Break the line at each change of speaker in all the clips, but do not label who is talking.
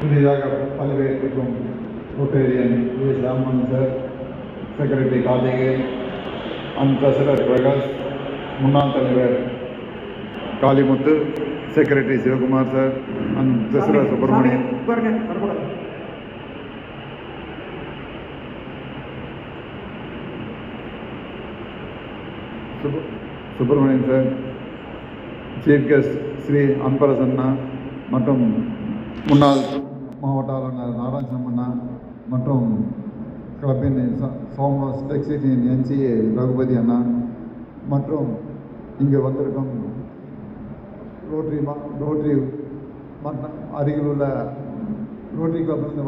புதிதாக பல்வேற்றுக்கும் Rotarian S Raman sir, secretary Karthikeyan and treasurer Prakash, முன்னாள் தலைவர் Kalimuthu, secretary Sivakumar sir and treasurer Subramanian, Subramanian sir, chief guest Shri அன்பரசன்னா மற்றும் முன்னாள் மாவட்ட ஆளுநர் நாராயணசாமி அண்ணா மற்றும் கிளப்பின் சோமஸ் டெக்ஸிட்டியின் என்சிஏ ரகுபதி அண்ணா மற்றும் இங்கு வந்திருக்கும் ரோட்டரி மற்றும் அருகில் உள்ள ரோட்டரி கிளப்பிலிருந்து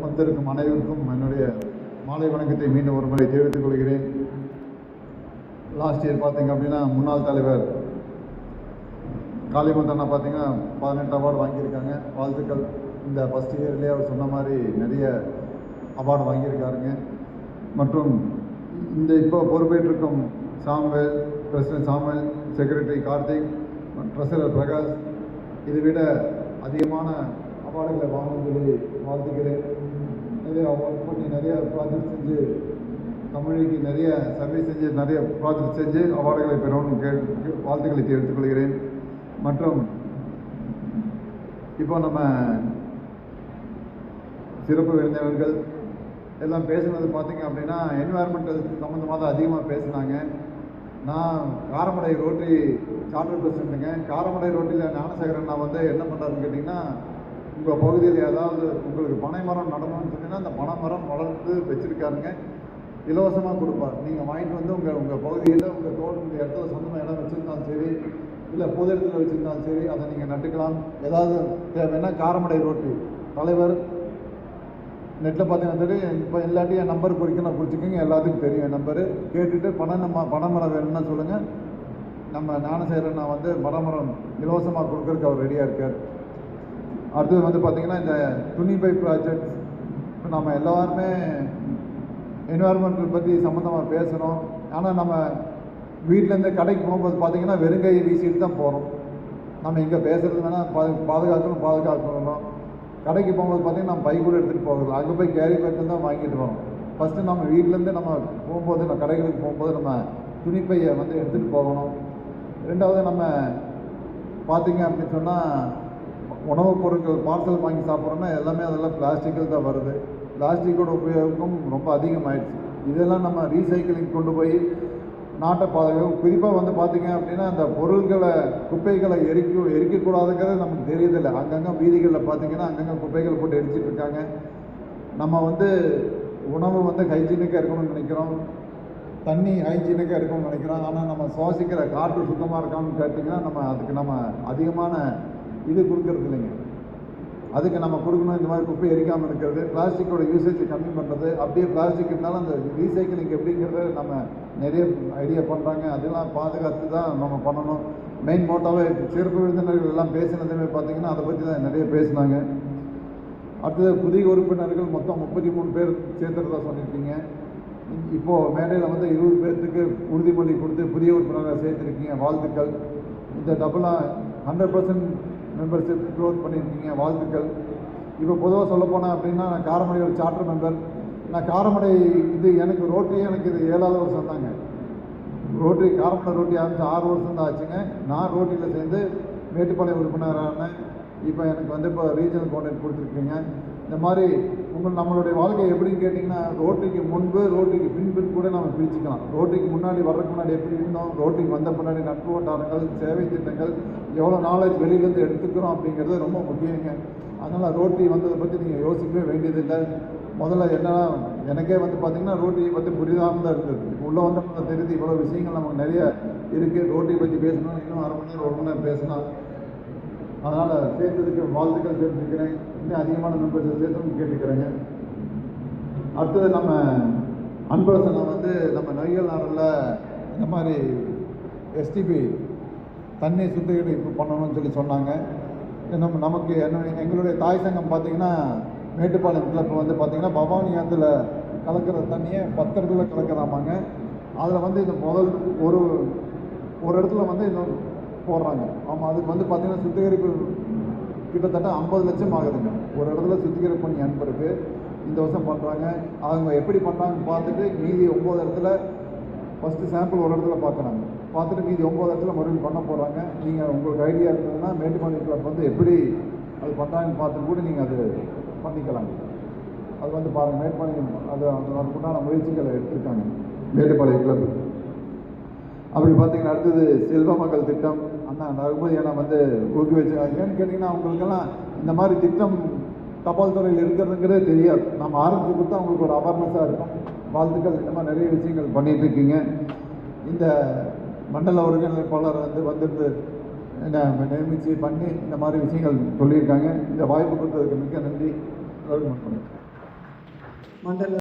வந்திருக்கும் அனைவருக்கும் என்னுடைய மாலை வணக்கத்தை மீண்டும் ஒரு முறை தெரிவித்துக் கொள்கிறேன். லாஸ்ட் இயர் பார்த்திங்க அப்படின்னா முன்னாள் தலைவர் காளிமுத்து அண்ணா பார்த்திங்கன்னா 18 அவார்டு வாங்கியிருக்காங்க. வாழ்த்துக்கள். இந்த ஃபஸ்ட் இயர்லேயே அவர் சொன்ன மாதிரி நிறைய அவார்டு வாங்கியிருக்காருங்க. மற்றும் இந்த இப்போ பொறுப்பேற்றிருக்கும் Samuel, president Samuel, secretary Karthik, treasurer Prakash இதை விட அதிகமான அவார்டுகளை வாங்கணும்னு சொல்லி வாழ்த்துக்கிறேன். நிறைய ஒர்க் பண்ணி நிறைய ப்ராஜெக்ட் செஞ்சு தமிழுக்கு நிறைய சர்வீஸ் செஞ்சு நிறைய ப்ராஜெக்ட் செஞ்சு அவார்டுகளை பெறணும்னு வாழ்த்துக்களை தெரிவித்துக் கொள்கிறேன். மற்றும் இப்போ நம்ம சிறப்பு விருந்தினர்கள் எல்லாம் பேசுனது பார்த்திங்க அப்படின்னா என்வாயர்மெண்டல் சம்மந்தமாக தான் அதிகமாக பேசுனாங்க. நான் காரமடை ரோட்டரி சார்ட்டர் பிரசிடெண்ட்டுங்க. காரமடை ரோட்டியில் ஞானசேகரன் நான் வந்து என்ன பண்ணுறாருன்னு கேட்டிங்கன்னா, உங்கள் பகுதியில் ஏதாவது உங்களுக்கு பனை மரம் நடணும்னு சொன்னீங்கன்னா அந்த பனை மரம் வளர்த்து வச்சுருக்காருங்க. இலவசமாக கொடுப்பார். நீங்கள் வாங்கிட்டு வந்து உங்கள் பகுதியில் உங்கள் தோட்டம் இந்த இடத்துல சொந்தமாக இடம் வச்சுருந்தாலும் சரி, இல்லை பொது இடத்துல வச்சுருந்தாலும் சரி, அதை நீங்கள் நட்டுக்கலாம். ஏதாவது தேவைன்னா காரமடை ரோட்டரி தலைவர் நெட்டில் பார்த்தீங்கன்னா தெரியும். இப்போ இல்லாட்டி என் நம்பர் குறிக்கணும், குறிச்சிக்கோங்க. எல்லாத்துக்கும் தெரியும் என் நம்பரு. கேட்டுட்டு பனைமரம் வேணும்னா சொல்லுங்கள். நம்ம ஞானசேகரன் நான் வந்து பனைமரம் இலவசமாக கொடுக்குறதுக்கு அவர் ரெடியாக இருக்கார். அடுத்தது வந்து பார்த்திங்கன்னா இந்த துணி பை ப்ராஜெக்ட்ஸ் நம்ம எல்லாருமே என்வாயர்மெண்டல் பற்றி சம்மந்தமாக பேசணும். ஆனால் நம்ம வீட்டிலேருந்து கடைக்கு போகும்போது பார்த்திங்கன்னா வெறுங்கையை வீசிட்டு தான் போகிறோம். நம்ம இங்கே பேசுகிறது வேணால் பாதுகாக்கணும். கடைக்கு போகும்போது பார்த்திங்கன்னா நம்ம பை கூட எடுத்துகிட்டு போகிறது. அங்கே போய் கேரி பேக்கு தான் வாங்கிட்டு வரோம். ஃபஸ்ட்டு நம்ம வீட்டிலேருந்து நம்ம போகும்போது நம்ம கடைகளுக்கு போகும்போது நம்ம துணிப்பையை வந்து எடுத்துகிட்டு போகணும். ரெண்டாவது நம்ம பார்த்திங்க அப்படின்னு சொன்னால் உணவுப் பொருட்கள் பார்சல் வாங்கி சாப்பிட்றோன்னா எல்லாமே அதெல்லாம் பிளாஸ்டிக்கில் தான் வருது. பிளாஸ்டிக்கோட உபயோகம் ரொம்ப அதிகமாகிடுச்சு. இதெல்லாம் நம்ம ரீசைக்கிளிங் கொண்டு போய் நாட்டை பாதுகாக்கும். குறிப்பாக வந்து பார்த்திங்க அப்படின்னா அந்த பொருட்களை குப்பைகளை எரிக்கக்கூடாதுங்கிறது நமக்கு தெரியதில்லை. அங்கங்கே வீதிகளில் பார்த்திங்கன்னா அங்கங்கே குப்பைகள் போட்டு எரிச்சிட்டு இருக்காங்க. நம்ம வந்து உணவு வந்து ஹைஜீனிக்காக இருக்கணும்னு நினைக்கிறோம், தண்ணி ஹைஜீனிக்காக இருக்கணும்னு நினைக்கிறோம். ஆனால் நம்ம சுவாசிக்கிற காற்று சுத்தமாக இருக்கான்னு கேட்டிங்கன்னா அதுக்கு நம்ம அதிகமான இது கொடுக்கறது இல்லைங்க. அதுக்கு நம்ம கொடுக்கணும். இந்த மாதிரி குப்பை எரிக்காமல் இருக்கிறது, பிளாஸ்டிக்கோட யூசேஜ் கம்மி பண்ணுறது. அப்படியே பிளாஸ்டிக் இருந்தாலும் அந்த ரீசைக்கிளிங் எப்படிங்கிறத நம்ம நிறைய ஐடியா பண்ணுறாங்க. அதெல்லாம் பாதுகாத்து தான் நம்ம பண்ணணும். மெயின் மோட்டாவே சிறப்பு விருந்தினர்கள் எல்லாம் பேசினதுமே பார்த்திங்கன்னா அதை பற்றி தான் நிறைய பேசினாங்க. அடுத்தது புதிய உறுப்பினர்கள் மொத்தம் 33 பேர் சேர்த்துறதா சொல்லியிருக்கீங்க. இப்போது மேடையில் வந்து 20 பேர்த்துக்கு உறுதிமொழி கொடுத்து புதிய உறுப்பினராக சேர்த்துருக்கீங்க. வாழ்த்துக்கள். இந்த டபுளாக 100% மெம்பர்ஷிப் க்ரோத் பண்ணியிருக்கீங்க. வாழ்த்துக்கள். இப்போ பொதுவாக சொல்லப்போனால் அப்படின்னா நான் காரமடையோட சார்ட்டர் மெம்பர். நான் காரமடை இது எனக்கு ரோட்டரியே எனக்கு இது 7வது வருஷம் தாங்க. ரோட்டரி காரமடை ரோட்டரி ஆரம்பிச்சு 6 வருஷம் தான் ஆச்சுங்க. நான் ரோட்டரியில் சேர்ந்து மேட்டுப்பாளையம் உறுப்பினரானேன். இப்போ எனக்கு வந்து இப்போ ரீஜனல் கோஆர்டினேட் கொடுத்துருக்கீங்க. இந்த மாதிரி நம்மளுடைய வாழ்க்கை எப்படின்னு கேட்டிங்கன்னா ரோட்டரிக்கு முன்பு ரோட்டரிக்கு பின் கூட நம்ம பிரிச்சுக்கலாம். ரோட்டரிக்கு முன்னாடி வர்றதுக்கு முன்னாடி எப்படி இருந்தோம், ரோட்டரிக்கு வந்த பின்னாடி நட்பு வட்டாரங்கள், சேவை திட்டங்கள், எவ்வளோ நாலேஜ் வெளியிலேருந்து எடுத்துக்கிறோம் அப்படிங்கிறது ரொம்ப முக்கியங்க. அதனால் ரோட்டரி வந்ததை பற்றி நீங்கள் யோசிக்கவே வேண்டியதில்லை. முதல்ல என்னன்னா எனக்கே வந்து பார்த்திங்கன்னா ரோட்டரியை பற்றி புரியாமல் தான் இருக்குது. உள்ளே வந்தப்போ தெரிஞ்சு இவ்வளோ விஷயங்கள் நமக்கு நிறைய இருக்குது. ரோட்டரியை பற்றி பேசணும், இன்னும் 1/2 மணி நேரம் 1 மணி நேரம் பேசலாம். அதனால் சேர்த்ததுக்கு வாழ்த்துக்கள் தெரிஞ்சுக்கிறேன். இன்னும் அதிகமான மெம்பர்ஸை சேர்த்துன்னு கேட்டுக்கிறேங்க. அடுத்தது நம்ம அன்பரசனை வந்து நம்ம நொய்யல் நாரில் இந்த மாதிரி எஸ்டிபி தண்ணி சுத்திகரிப்பு பண்ணணும்னு சொல்லி சொன்னாங்க. நமக்கு எங்களுடைய தாய் சங்கம் பார்த்திங்கன்னா மேட்டுப்பாளையம் கிளப் வந்து பார்த்திங்கன்னா பவானி ஆற்றுல கலக்கிற தண்ணியை பத்திரத்தில் கலக்கிறாமாங்க. அதில் வந்து இந்த முதல் ஒரு இடத்துல வந்து இன்னும் போடுறாங்க. ஆமாம், அதுக்கு வந்து பார்த்திங்கன்னா சுத்திகரிப்பு கிட்டத்தட்ட 50 லட்சம் ஆகுதுங்க. ஒரு இடத்துல சுத்திகரிப்பு பண்ணி அனுப்புறதுக்கு இந்த வருஷம் பண்ணுறாங்க. அவங்க எப்படி பண்ணுறாங்கன்னு பார்த்துட்டு மீதி 9 இடத்துல ஃபஸ்ட்டு சாம்பிள் ஒரு இடத்துல பார்க்குறாங்க. பார்த்துட்டு மீதி 9 இடத்துல மறுபடியும் பண்ண போகிறாங்க. நீங்கள் உங்களுக்கு ஐடியா இருந்ததுன்னா மேட்டுப்பாளையம் கிளப் வந்து எப்படி அது பண்ணுறாங்கன்னு பார்த்துட்டு கூட நீங்கள் அது பண்ணிக்கலாங்க. அது வந்து பாருங்கள், மேட்டுப்பாளையம் அதுக்குண்டான முயற்சிகளை எடுத்திருக்காங்க மேட்டுப்பாளையம் கிளப். அப்படி பார்த்தீங்கன்னா அடுத்தது செல்வ மகள் திட்டம் அண்ணா ரகுபதி அண்ணா வந்து ஊக்குவிச்சாங்க. ஏன்னு கேட்டிங்கன்னா அவங்களுக்கெல்லாம் இந்த மாதிரி திட்டம் தபால் துறையில் இருக்கிறதுங்கிறதே தெரியாது. நம்ம ஆரம்பிச்சு கொடுத்தா அவங்களுக்கு ஒரு அவேர்னஸாக இருக்கும். வாழ்த்துக்கள். இந்த மாதிரி நிறைய விஷயங்கள் பண்ணிகிட்டு இருக்கீங்க. இந்த மண்டல ஒருங்கிணைப்பாளர் வந்துட்டு நியமித்து பண்ணி இந்த மாதிரி விஷயங்கள் சொல்லியிருக்காங்க. இந்த வாய்ப்பு கொடுத்ததுக்கு மிக்க நன்றி. மண்டல